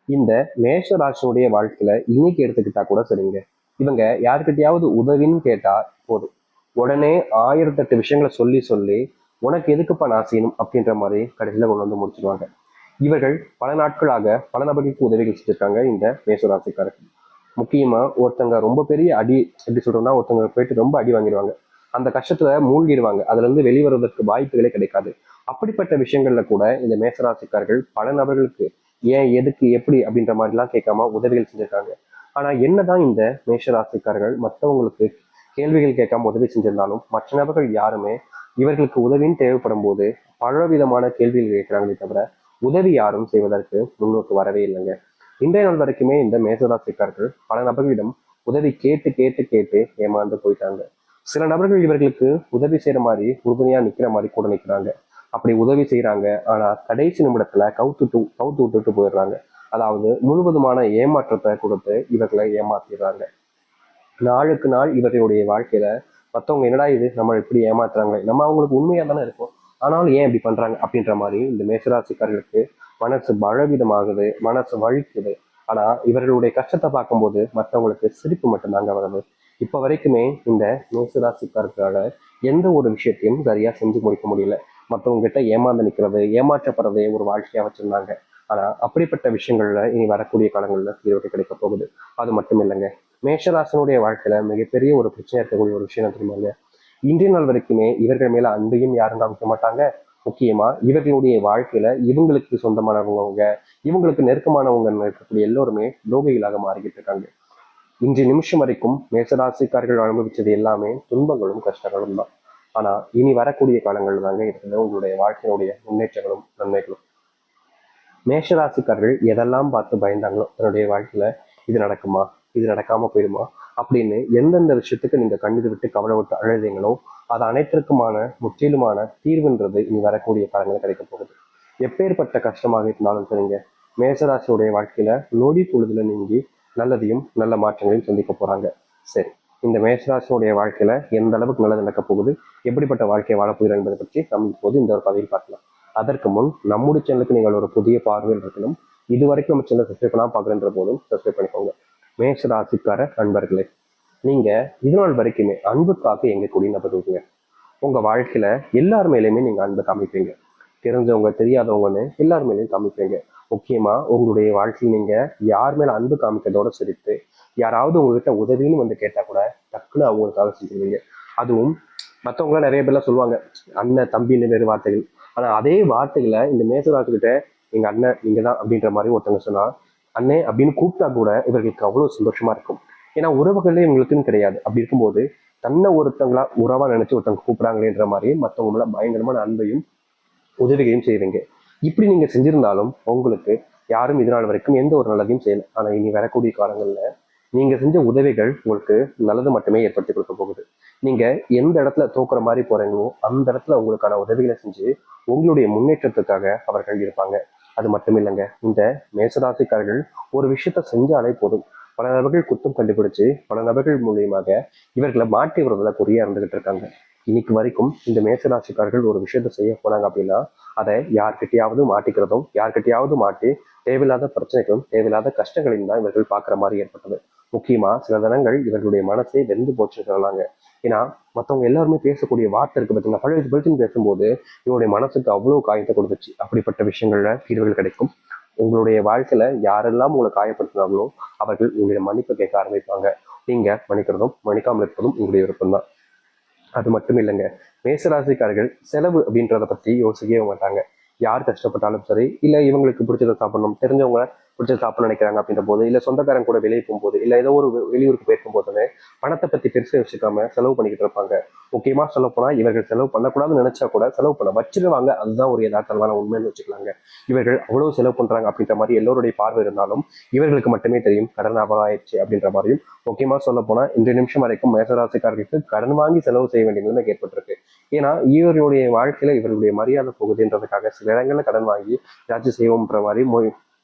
இந்த மேஷ ராசினுடைய வாழ்க்கையில இன்னைக்கு எடுத்துக்கிட்டா கூட சரிங்க. இவங்க யாருக்கிட்டையாவது உதவின்னு கேட்டா போதும், உடனே 1008 விஷயங்களை சொல்லி சொல்லி உனக்கு எதுக்குப்பா நான் செய்யணும் அப்படின்ற மாதிரி கடைசியில கொண்டு வந்து முடிச்சிருவாங்க. இவர்கள் பல நாட்களாக பல நபர்களுக்கு உதவிகள் செஞ்சிருக்காங்க இந்த மேஷராசிக்காரர்கள். முக்கியமா ஒருத்தங்க ரொம்ப பெரிய அடி, எப்படி சொல்றோம்னா ஒருத்தங்க போயிட்டு ரொம்ப அடி வாங்கிடுவாங்க, அந்த கஷ்டத்துல மூழ்கிடுவாங்க, அதுல இருந்து வெளிவருவதற்கு வாய்ப்புகளே கிடைக்காது. அப்படிப்பட்ட விஷயங்கள்ல கூட இந்த மேசராசிக்காரர்கள் பல நபர்களுக்கு ஏன் எதுக்கு எப்படி அப்படின்ற மாதிரிலாம் கேட்காம உதவிகள் செஞ்சிருக்காங்க. ஆனா என்னதான் இந்த மேஷராசிக்காரர்கள் மற்றவங்களுக்கு கேள்விகள் கேட்காம உதவி செஞ்சிருந்தாலும் மற்ற நபர்கள் யாருமே இவர்களுக்கு உதவின்னு தேவைப்படும் போது பலவிதமான கேள்விகள் கேட்கிறாங்களே தவிர உதவி யாரும் செய்வதற்கு முன்னோக்கு வரவே இல்லைங்க. இன்றைய நாள் வரைக்குமே இந்த மேசராசிக்காரர்கள் பல நபர்களிடம் உதவி கேட்டு கேட்டு கேட்டு ஏமாந்து போயிட்டாங்க. சில நபர்கள் இவர்களுக்கு உதவி செய்யற மாதிரி உறுதுணையா நிக்கிற மாதிரி கூட நிக்கிறாங்க. அப்படி உதவி செய்யறாங்க, ஆனா கடைசி நிமிடத்துல கவுத்து விட்டுட்டு போயிடுறாங்க. அதாவது முழுவதுமான ஏமாற்றத்தை கொடுத்து இவர்களை ஏமாத்திடுறாங்க. நாளுக்கு நாள் இவர்களுடைய வாழ்க்கையில மற்றவங்க என்னடா இது நம்ம இப்படி ஏமாத்துறாங்களே, நம்ம அவங்களுக்கு உண்மையா தானே இருக்கும், ஆனாலும் ஏன் இப்படி பண்றாங்க அப்படின்ற மாதிரி இந்த மேசராசிக்காரர்களுக்கு மனசு பலவீனமாகுது, மனசு வலிக்குது. ஆனா இவர்களுடைய கஷ்டத்தை பார்க்கும்போது மற்றவங்களுக்கு சிரிப்பு மட்டும்தாங்க வருது. இப்ப வரைக்குமே இந்த மேசராசிக்காரர்களால எந்த ஒரு விஷயத்தையும் சரியா செஞ்சு முடிக்க முடியல. மற்றவங்க கிட்ட ஏமாந்து நிற்கிறது, ஏமாற்றப்படுறதே ஒரு வாழ்க்கையா வச்சிருந்தாங்க. ஆனா அப்படிப்பட்ட விஷயங்கள்ல இனி வரக்கூடிய காலங்கள்ல தீர்வு கிடைக்க போகுது. அது மட்டும் இல்லைங்க, மேஷராசனுடைய வாழ்க்கையில மிகப்பெரிய ஒரு பிரச்சனை இருக்கக்கூடிய ஒரு விஷயம் தெரியுமாங்க, இன்றைய நாள் வரைக்குமே இவர்கள் மேல அன்பையும் யாரும் காமிக்க மாட்டாங்க. முக்கியமா இவர்களுடைய வாழ்க்கையில இவங்களுக்கு சொந்தமானவங்க, இவங்களுக்கு நெருக்கமானவங்க இருக்கக்கூடிய எல்லோருமே துரோகிகளாக மாறிக்கிட்டு இருக்காங்க. இன்றைய நிமிஷம் வரைக்கும் மேசராசிக்காரர்கள் அனுபவிச்சது எல்லாமே துன்பங்களும் கஷ்டங்களும் தான். ஆனா இனி வரக்கூடிய காலங்கள் தாங்க இருக்குது உங்களுடைய வாழ்க்கையினுடைய முன்னேற்றங்களும் நன்மைகளும். மேஷராசிக்காரர்கள் எதெல்லாம் பார்த்து பயந்தாங்களோ தன்னுடைய வாழ்க்கையில, இது நடக்குமா, இது நடக்காம போயிடுமா அப்படின்னு எந்தெந்த விஷயத்துக்கு நீங்க கண்ணீர் விட்டு கவலை விட்டு அழுதீங்களோ அது அனைத்திற்குமான முற்றிலுமான தீர்வுன்றது இனி வரக்கூடிய காலங்களில் கிடைக்க போகுது. எப்பேற்பட்ட கஷ்டமாக இருந்தாலும் சரிங்க, மேசராசியுடைய வாழ்க்கையில நொடி பொழுதுல நீங்கி நல்லதையும் நல்ல மாற்றங்களையும் சந்திக்க போறாங்க. சரி, இந்த மேசராசியுடைய வாழ்க்கையில எந்த அளவுக்கு நல்லது நடக்க போகுது, எப்படிப்பட்ட வாழ்க்கையை வாழ போகிறோம் என்பதை பற்றி நம்ம இப்போது இந்த ஒரு பதிவில் பார்க்கலாம். அதற்கு முன் நம்முடைய சேனலுக்கு நீங்கள் ஒரு புதிய பார்வையில் இருக்கணும். இது வரைக்கும் நம்ம சேனல் சப்ஸ்கிரைப் பண்ணாம பார்க்குறன்ற போதும் சப்ஸ்கிரைப் பண்ணிக்கோங்க. மேஷ ராசிக்கார நண்பர்களே, நீங்க இது நாள் வரைக்குமே அன்புக்காக எங்க கூடிய நபருங்க. உங்க வாழ்க்கையில எல்லார் மேலேயுமே நீங்க அன்பை காமிப்பீங்க, தெரிஞ்சவங்க தெரியாதவங்கன்னு எல்லார் மேலேயும் காமிப்பீங்க. முக்கியமா உங்களுடைய வாழ்க்கையில் நீங்க யார் மேல அன்பு காமிக்கிறதோட சரித்து, யாராவது உங்ககிட்ட உதவின்னு வந்து கேட்டா கூட டக்குன்னு அவங்களுக்காக செஞ்சுருவீங்க. அதுவும் மற்றவங்களாம் நிறைய பேர்லாம் சொல்லுவாங்க அண்ணன் தம்பின்னு வேறு வார்த்தைகள், ஆனா அதே வார்த்தைகளை இந்த மேசராஜ்கிட்ட எங்க அண்ணன் நீங்க தான் அப்படின்ற மாதிரி ஒருத்தவங்க சொன்னா அண்ணே அப்படின்னு கூப்பிட்டா கூட இவர்களுக்கு அவ்வளவு சந்தோஷமா இருக்கும். ஏன்னா உறவுகளே இவங்களுக்குன்னு கிடையாது. அப்படி இருக்கும்போது தன்னை ஒருத்தங்களா உறவா நினைச்சு ஒருத்தவங்க கூப்பிடாங்களேன்ற மாதிரி மற்றவங்க மேல பயங்கரமான அன்பையும் உதவிகளையும் செய்வீங்க. இப்படி நீங்க செஞ்சிருந்தாலும் உங்களுக்கு யாரும் இது நாள் வரைக்கும் எந்த ஒரு நல்லதையும் செய்யல. ஆனா இனி வரக்கூடிய காலங்கள்ல நீங்க செஞ்ச உதவிகள் உங்களுக்கு நல்லது மட்டுமே ஏற்படுத்தி கொடுக்க போகுது. நீங்க எந்த இடத்துல தோக்குற மாதிரி போறீங்களோ அந்த இடத்துல உங்களுக்கான உதவிகளை செஞ்சு உங்களுடைய முன்னேற்றத்துக்காக அவர்கள் இருப்பாங்க. அது மட்டும் இல்லைங்க, இந்த மேசராசிக்காரர்கள் ஒரு விஷயத்த செஞ்சாலே போதும், பல நபர்கள் குத்தம் கண்டுபிடிச்சு பல நபர்கள் மூலியமாக இவர்களை மாற்றி விடுறதுல குறியா இருந்துகிட்டு இருக்காங்க. இன்னைக்கு வரைக்கும் இந்த மேசராசிக்காரர்கள் ஒரு விஷயத்த செய்ய போனாங்க அப்படின்னா அதை யார்கிட்டயாவது மாட்டிக்கிறதும் யார்கிட்டயாவது மாட்டி தேவையில்லாத பிரச்சனைகளும் தேவையில்லாத கஷ்டங்களையும் தான் இவர்கள் பார்க்குற மாதிரி ஏற்பட்டது. முக்கியமா சில தினங்கள் இவர்களுடைய மனசே வெந்து போச்சுன்னு சொல்லலாங்க. ஏன்னா மற்றவங்க எல்லாருமே பேசக்கூடிய வார்த்தை இருக்கு பார்த்தீங்கன்னா, பழைய பழுத்துன்னு பேசும்போது இவருடைய மனசுக்கு அவ்வளவு காயத்தை கொடுத்துச்சு. அப்படிப்பட்ட விஷயங்கள்ல தீர்வுகள் கிடைக்கும். உங்களுடைய வாழ்க்கையில யாரெல்லாம் உங்களை காயப்படுத்தினாங்களோ அவர்கள் உங்களுடைய மன்னிப்பு கேட்க ஆரம்பிப்பாங்க. நீங்க மன்னிக்கிறதும் மன்னிக்காமல் இருப்பதும் உங்களுடைய விருப்பம் தான். அது மட்டும் இல்லைங்க, மேசராசிக்காரர்கள் செலவு அப்படின்றத பத்தி யோசிக்கவே மாட்டாங்க. யார் கஷ்டப்பட்டாலும் சரி, இல்ல இவங்களுக்கு பிடிச்சதை சாப்பிடணும், தெரிஞ்சவங்க பிடிச்சதை சாப்பிட நினைக்கிறாங்க அப்படின்ற போது, இல்ல சொந்தக்காரங்க கூட வெளியே போகும்போது, இல்ல ஏதோ ஒரு வெளியூருக்கு போயிருக்கும் போதுன்னு பணத்தை பத்தி பெருசா யோசிக்காம செலவு பண்ணிக்கிட்டு இருப்பாங்க. முக்கியமா சொல்ல போனா இவர்கள் செலவு பண்ணக்கூடாதுன்னு நினைச்சா கூட செலவு பண்ண வச்சிருவாங்க. அதுதான் ஒரு யதார்த்தமான உண்மைன்னு வச்சுக்கலாங்க. இவர்கள் அவ்வளவு செலவு பண்றாங்க அப்படின்ற மாதிரி எல்லோருடைய பார்வை இருந்தாலும் இவர்களுக்கு மட்டுமே தெரியும் கடன் ஆயிடுச்சு அப்படின்ற மாதிரியும். முக்கியமா சொல்ல போனா இந்த நிமிஷம் வரைக்கும் மேசராசிக்காரர்களுக்கு கடன் வாங்கி செலவு செய்ய வேண்டிய நிலைமை ஏற்பட்டிருக்கு. ஏன்னா இவருடைய வாழ்க்கையில இவருடைய மரியாதை போகுதுன்றதுக்காக சில இடங்கள்ல கடன் வாங்கி ஏதாச்சும் செய்வோம்ன்ற மாதிரி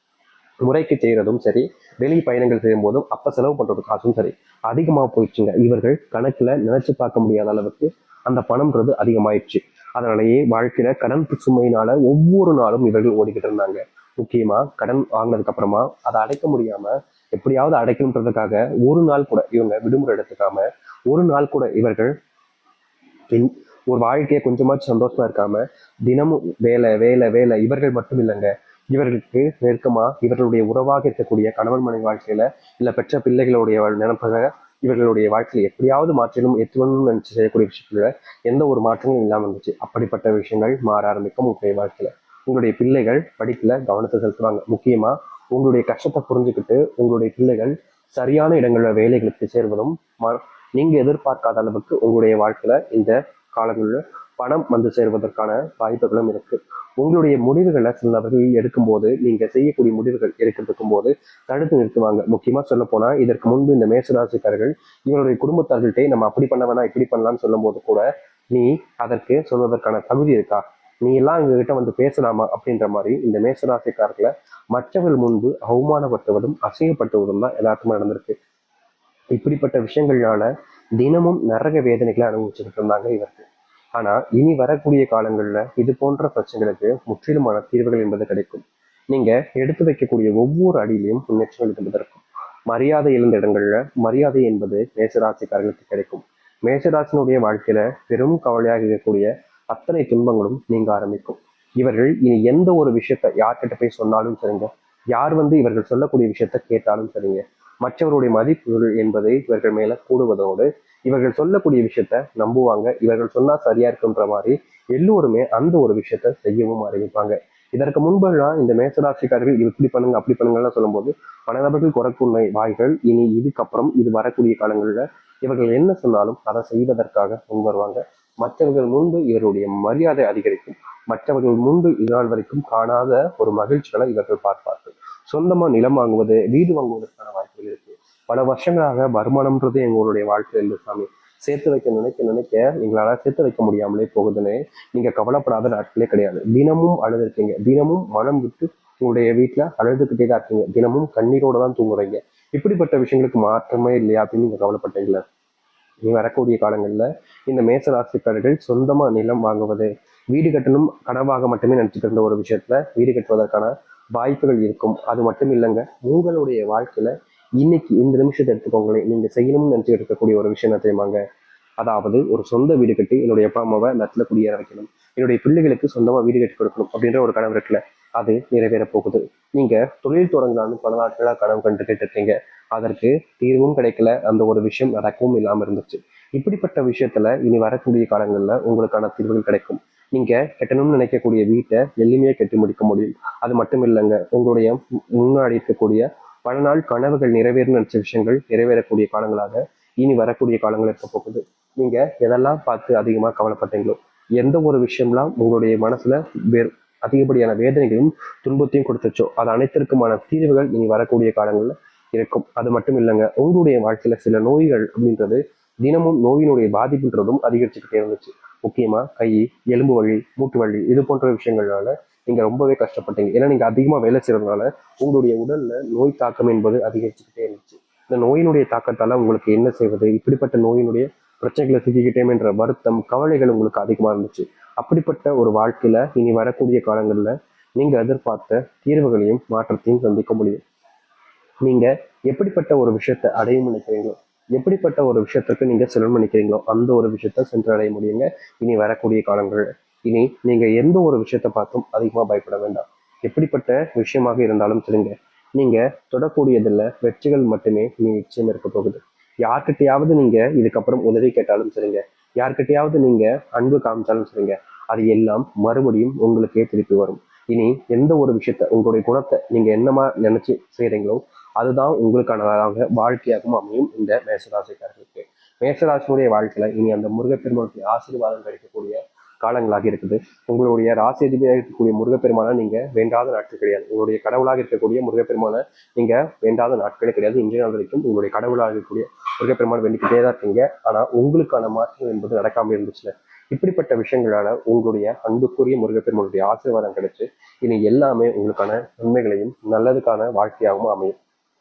முறைக்கு செய்யறதும் சரி, வெளி பயணங்கள் செய்யும் போதும் அப்ப செலவு பண்றது காசும் சரி அதிகமா போயிடுச்சுங்க. இவர்கள் கணக்குல நினைச்சு பார்க்க முடியாத அளவுக்கு அந்த பணம்ன்றது அதிகமாயிடுச்சு. அதனாலேயே வாழ்க்கையில கடன் சுமையினால ஒவ்வொரு நாளும் இவர்கள் ஓடிக்கிட்டு இருந்தாங்க. முக்கியமா கடன் வாங்கினதுக்கு அப்புறமா அதை அடைக்க முடியாம எப்படியாவது அடைக்கணுன்றதுக்காக ஒரு நாள் கூட இவங்க விடுமுறை எடுத்துக்காம ஒரு நாள் கூட இவர்கள் ஒரு வாழ்க்கையை கொஞ்சமாச்சும் சந்தோஷமா இருக்காம தினமும் வேலை வேலை வேலை. இவர்கள் மட்டும் இல்லைங்க, இவர்களுக்கு நெருக்கமா இவர்களுடைய உறவாக இருக்கக்கூடிய கணவன் மனைவி வாழ்க்கையில இல்ல பெற்ற பிள்ளைகளுடைய நினைப்பாக இவர்களுடைய வாழ்க்கையில எப்படியாவது மாற்றணும் எத்தணும்னு நினைச்சு செய்யக்கூடிய விஷயத்துல எந்த ஒரு மாற்றமும் இல்லாம இருந்துச்சு. அப்படிப்பட்ட விஷயங்கள் மாற ஆரம்பிக்கும் உங்களுடைய வாழ்க்கையில. உங்களுடைய பிள்ளைகள் படிப்புல கவனத்தை செலுத்துவாங்க. முக்கியமா உங்களுடைய கஷ்டத்தை புரிஞ்சுக்கிட்டு உங்களுடைய பிள்ளைகள் சரியான இடங்கள்ல வேலைகளுக்கு சேர்வதும் நீங்க எதிர்பார்க்காத அளவுக்கு உங்களுடைய வாழ்க்கையில இந்த காலங்களில் பணம் வந்து சேர்வதற்கான வாய்ப்புகளும் இருக்கு. உங்களுடைய முடிவுகளை சில நபர்கள் எடுக்கும்போது நீங்க செய்யக்கூடிய முடிவுகள் எடுக்கிறதுக்கும் போது தடுத்து நிறுத்துவாங்க. முக்கியமா சொல்ல போனா இதற்கு முன்பு இந்த மேசராசிக்காரர்கள் இவருடைய குடும்பத்தார்கள்ட்டே நம்ம அப்படி பண்ண வேணா இப்படி பண்ணலாம்னு சொல்லும் போது கூட நீ அதற்கு சொல்வதற்கான தகுதி இருக்கா, நீ எல்லாம் எங்ககிட்ட வந்து பேசலாமா அப்படின்ற மாதிரி இந்த மேசராசிக்காரர்களை மற்றவர்கள் முன்பு அவமானப்படுத்துவதும் அசிங்கப்படுத்துவதும் தான் எல்லாத்துக்குமே நடந்திருக்கு. இப்படிப்பட்ட விஷயங்கள்னால தினமும் நரக வேதனைகளை அனுபவிச்சுக்கிட்டு இருந்தாங்க இவருக்கு. ஆனா இனி வரக்கூடிய காலங்கள்ல இது போன்ற பிரச்சனைகளுக்கு முற்றிலுமான தீர்வுகள் என்பது கிடைக்கும். நீங்க எடுத்து வைக்கக்கூடிய ஒவ்வொரு அடியிலையும் முன்னேற்றங்கள் என்பதற்கும் மரியாதை இழந்த இடங்கள்ல மரியாதை என்பது மேசராசிக்காரர்களுக்கு கிடைக்கும். மேசராசினுடைய வாழ்க்கையில பெரும் கவலையாக இருக்கக்கூடிய அத்தனை துன்பங்களும் நீங்க ஆரம்பிக்கும். இவர்கள் இனி எந்த ஒரு விஷயத்த யார்கிட்ட போய் சொன்னாலும் சரிங்க, யார் வந்து இவர்கள் சொல்லக்கூடிய விஷயத்த கேட்டாலும் சரிங்க, மற்றவருடைய மதிப்புகள் என்பதை இவர்கள் மேல கூடுவதோடு இவர்கள் சொல்லக்கூடிய விஷயத்த நம்புவாங்க. இவர்கள் சொன்னா சரியா இருக்குன்ற மாதிரி எல்லோருமே அந்த ஒரு விஷயத்த செய்யவும் ஆரம்பிப்பாங்க. இதற்கு முன்பெல்லாம் இந்த மேசராசிக்காரர்கள் இப்படி பண்ணுங்க அப்படி பண்ணுங்கன்னு சொல்லும்போது பல நபர்கள் குறைக்குண்ணை வாய்கள் இனி இதுக்கப்புறம் இது வரக்கூடிய காலங்களில் இவர்கள் என்ன சொன்னாலும் அதை செய்வதற்காக முன் வருவாங்க. மற்றவர்கள் முன்பு இவருடைய மரியாதை அதிகரிக்கும். மற்றவர்கள் முன்பு இதனால் வரைக்கும் காணாத ஒரு மகிழ்ச்சிகளை இவர்கள் பார்ப்பார்கள். சொந்தமா நிலம் வாங்குவது வீடு வாங்குவதற்கான வாய்ப்புகள் இருக்கு. பல வருஷங்களாக வருமானம்ன்றது எங்களுடைய வாழ்க்கையில் இல்லை சாமி, சேர்த்து வைக்க நினைக்க நினைக்க எங்களால சேர்த்து வைக்க முடியாமலே போகுதுன்னு நீங்க கவலைப்படாத நாட்களே கிடையாது. தினமும் அழுதுருக்கீங்க, தினமும் மனம் விட்டு உங்களுடைய வீட்டுல அழுதுகிட்டே தான் இருக்கீங்க, தினமும் கண்ணீரோட தான் தூங்குறீங்க. இப்படிப்பட்ட விஷயங்களுக்கு மாற்றமே இல்லையா அப்படின்னு நீங்க கவலைப்பட்டீங்களா? நீ வரக்கூடிய காலங்கள்ல இந்த மேசராசிக்காரர்கள் சொந்தமா நிலம் வாங்குவது வீடு கட்டணும் கனவாக மட்டுமே நினைச்சிட்டு இருந்த ஒரு விஷயத்துல வீடு கட்டுவதற்கான வாய்ப்புகள் இருக்கும். அது மட்டும் இல்லைங்க, உங்களுடைய வாழ்க்கையில இன்னைக்கு இந்த நிமிஷத்தை எடுத்துக்கோங்களேன், நீங்க செய்யணும்னு நினைச்சுட்டு இருக்கக்கூடிய ஒரு விஷயம் என்ன தெரியுமாங்க? அதாவது ஒரு சொந்த வீடு கட்டி என்னுடைய அப்பா அம்மாவை நட்டில குடியேற வைக்கணும், என்னுடைய பிள்ளைகளுக்கு சொந்தமா வீடு கட்டி கொடுக்கணும் அப்படின்ற ஒரு கனவு இருக்குல்ல, அது நிறைவேற போகுது. நீங்க தொழில் தொடங்கலான்னு பல நாட்களா கனவு கண்டுகிட்டு இருக்கீங்க, அதற்கு தீர்வும் கிடைக்கல, அந்த ஒரு விஷயம் நடக்கவும் இல்லாம இருந்துச்சு. இப்படிப்பட்ட விஷயத்துல இனி வரக்கூடிய காலங்கள்ல உங்களுக்கான தீர்வுகள் கிடைக்கும். நீங்க கட்டணும்னு நினைக்கக்கூடிய வீட்டை எளிமையா கட்டி முடிக்க முடியும். அது மட்டும் இல்லைங்க, உங்களுடைய முன்னாடி இருக்கக்கூடிய பல நாள் கனவுகள் நிறைவேறும் நினைச்ச விஷயங்கள் நிறைவேறக்கூடிய காலங்களாக இனி வரக்கூடிய காலங்கள் இருக்க போகுது. நீங்க எதெல்லாம் பார்த்து அதிகமா கவலைப்பட்டீங்களோ, எந்த ஒரு விஷயம்லாம் உங்களுடைய மனசுல அதிகப்படியான வேதனைகளும் துன்பத்தையும் கொடுத்துச்சோ அது அனைத்திற்குமான தீர்வுகள் இனி வரக்கூடிய காலங்கள்ல இருக்கும். அது மட்டும் இல்லைங்க, உங்களுடைய வாழ்க்கையில சில நோய்கள் அப்படின்றது தினமும் நோயினுடைய பாதிப்புன்றதும் அதிகரிச்சுக்கிட்டே இருந்துச்சு. முக்கியமா கை, எலும்பு வலி, மூட்டு வலி இது போன்ற விஷயங்களால நீங்க ரொம்பவே கஷ்டப்பட்டீங்க. ஏன்னா நீங்க அதிகமா வேலை செய்யறதுனால உங்களுடைய உடல்ல நோய் தாக்கம் என்பது அதிகரிச்சுக்கிட்டே இருந்துச்சு. இந்த நோயினுடைய தாக்கத்தால உங்களுக்கு என்ன செய்வது, இப்படிப்பட்ட நோயினுடைய பிரச்சனைகளை சிக்கிக்கிட்டேன் என்ற வருத்தம் கவலைகள் உங்களுக்கு அதிகமா இருந்துச்சு. அப்படிப்பட்ட ஒரு வாழ்க்கையில இனி வரக்கூடிய காலங்கள்ல நீங்க எதிர்பார்த்த தீர்வுகளையும் மாற்றத்தையும் சந்திக்க முடியும். நீங்க எப்படிப்பட்ட ஒரு விஷயத்தை அடையும் நினைக்கிறீங்களோ, எப்படிப்பட்ட ஒரு விஷயத்துக்கு நீங்க செலவு நினைக்கிறீங்களோ அந்த ஒரு விஷயத்த சென்றடைய முடியுங்க இனி வரக்கூடிய காலங்கள். இனி நீங்க எந்த ஒரு விஷயத்த பார்த்தும் அதிகமா பயப்பட வேண்டாம். எப்படிப்பட்ட விஷயமாக இருந்தாலும் சொல்லுங்க, நீங்க தொடக்கூடியதுல வெற்றிகள் மட்டுமே இனி நிச்சயம் இருக்க போகுது. யார்கிட்டையாவது நீங்க இதுக்கப்புறம் உதவி கேட்டாலும் சரிங்க, யார்கிட்டையாவது நீங்க அன்பு காமிச்சாலும் சரிங்க, அது எல்லாம் மறுபடியும் உங்களுக்கே திருப்பி வரும். இனி எந்த ஒரு விஷயத்த உங்களுடைய குணத்தை நீங்க என்னமா நினைச்சு செய்றீங்களோ அதுதான் உங்களுக்கானதாக வாழ்க்கையாகவும் அமையும் இந்த மேசராசிக்காரர்களுக்கு. மேசராசினுடைய வாழ்க்கையில இனி அந்த முருகப்பெருமானுடைய ஆசீர்வாதம் கிடைக்கக்கூடிய காலங்களாக இருக்குது. உங்களுடைய ராசி அதிபதியாக இருக்கக்கூடிய முருகப்பெருமானை நீங்க வேண்டாத நாட்கள் கிடையாது. உங்களுடைய கடவுளாக இருக்கக்கூடிய முருகப்பெருமானை நீங்க வேண்டாத நாட்களே கிடையாது. இன்றைய நாள் வரைக்கும் உங்களுடைய கடவுளாக இருக்கக்கூடிய முருகப்பெருமான் வேண்டிக்கிட்டே தான் இருக்கீங்க. ஆனா உங்களுக்கான மாற்றம் என்பது நடக்காம இருந்துச்சுல. இப்படிப்பட்ட விஷயங்களால உங்களுடைய அன்புக்குரிய முருகப்பெருமானுடைய ஆசீர்வாதம் கிடைச்சு இனி எல்லாமே உங்களுக்கான நன்மைகளையும் நல்லதுக்கான வாழ்க்கையாகவும் அமையும்.